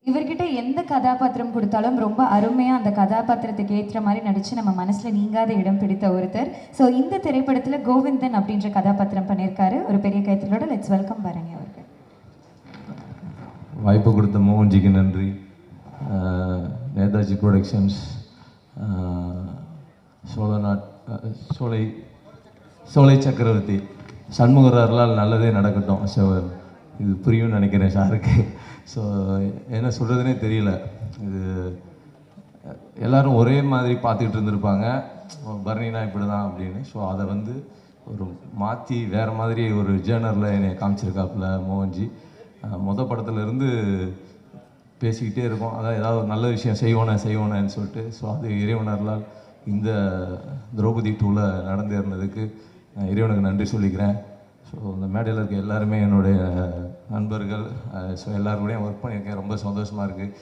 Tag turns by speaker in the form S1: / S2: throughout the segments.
S1: இவர்கிட்ட எந்த கதாபாத்திரம் கொடுத்தாலும் ரொம்ப அருமையாக அந்த கதாபாத்திரத்துக்கு ஏற்ற மாதிரி நடித்து நம்ம மனசில் நீங்காத இடம் பிடித்த ஒருத்தர். ஸோ இந்த திரைப்படத்தில் கோவிந்தன் அப்படின்ற கதாபாத்திரம் பண்ணியிருக்காரு. ஒரு பெரிய கைத்தலோட லெட்ஸ் வெல்கம் பரணி அவர்கள்.
S2: வாய்ப்பு கொடுத்த மோகன்ஜிக்கு நன்றி. நேதாஜி ப்ரொடக்ஷன்ஸ், சோலை சக்கரவர்த்தி, சண்முகரால் நல்லதே நடக்கட்டும். ஸோ இது புரியும்னு நினைக்கிறேன் சாருக்கு. ஸோ என்ன சொல்கிறதுனே தெரியல. இது எல்லோரும் ஒரே மாதிரி பார்த்துக்கிட்டு இருந்திருப்பாங்க, பரணினா இப்படி தான் அப்படின்னு. ஸோ அதை வந்து ஒரு மாற்றி வேறு மாதிரி ஒரு ஜேர்னரில் என்னை காமிச்சிருக்காப்புல மோகன்ஜி. படத்துலேருந்து பேசிக்கிட்டே இருக்கோம், அதான் ஏதாவது ஒரு நல்ல விஷயம் செய்வோனேன்னு சொல்லிட்டு. ஸோ அது இறைவனர்களால் இந்த திரௌபதி 2ல் நடந்தேறினதுக்கு இறைவனுக்கு நன்றி சொல்லிக்கிறேன். ஸோ இந்த மேடையில் இருக்க எல்லாருமே என்னுடைய நண்பர்கள். ஸோ எல்லாருக்கூடையும் ஒர்க் பண்ணியிருக்கேன், ரொம்ப சந்தோஷமாக இருக்குது.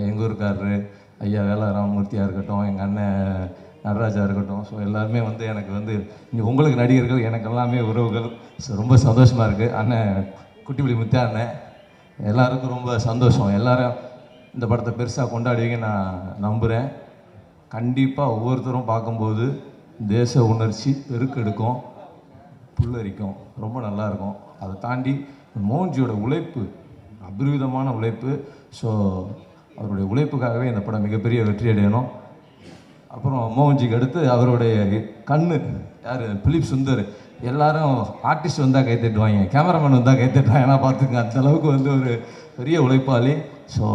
S2: எங்கள் ஊருக்காரரு ஐயா வேலா ராமமூர்த்தியாக இருக்கட்டும், எங்கள் அண்ணன் நடராஜா இருக்கட்டும். ஸோ எல்லாருமே வந்து எனக்கு வந்து இங்கே உங்களுக்கு நடிகர்கள், எனக்கு எல்லாமே உறவுகள். ஸோ ரொம்ப சந்தோஷமாக இருக்குது. அண்ணன் குட்டிப்புலி முத்தா அண்ணன், எல்லாருக்கும் ரொம்ப சந்தோஷம். எல்லோரும் இந்த படத்தை பெருசாக கொண்டாடுவீங்க நான் நம்புகிறேன். கண்டிப்பாக ஒவ்வொருத்தரும் பார்க்கும்போது தேச உணர்ச்சி பெருக்கெடுக்கும், புல்லரிக்கும், ரொம்ப நல்லாயிருக்கும். அதை தாண்டி மோகன்ஜியோட உழைப்பு அபரிவிதமான உழைப்பு. ஸோ அவருடைய உழைப்புக்காகவே இந்த படம் மிகப்பெரிய வெற்றி அடையணும். அப்புறம் மோகன்ஜிக்கு அடுத்து அவருடைய கண்ணு யார், பிலிப் சுந்தர். எல்லாரும் ஆர்டிஸ்ட் வந்தால் கைத்தட்டுவாங்க, கேமராமேன் வந்தால் கைத்தட்டுவாங்க. ஏன்னா பார்த்துங்க, அந்தளவுக்கு வந்து ஒரு பெரிய உழைப்பாளி. ஸோ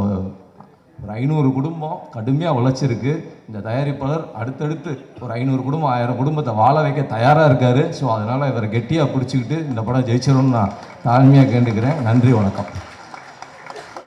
S2: ஒரு 500 குடும்பம் கடுமையாக உழைச்சிருக்கு. இந்த தயாரிப்பாளர் அடுத்தடுத்து ஒரு 500 குடும்பம் 1000 குடும்பத்தை வாழ வைக்க தயாராக இருக்கார். ஸோ அதனால் இவரை கெட்டியாக பிடிச்சிக்கிட்டு இந்த படம் ஜெயிச்சிடும்னு நான் தாழ்மையாக கேட்டுக்கிறேன். நன்றி, வணக்கம்.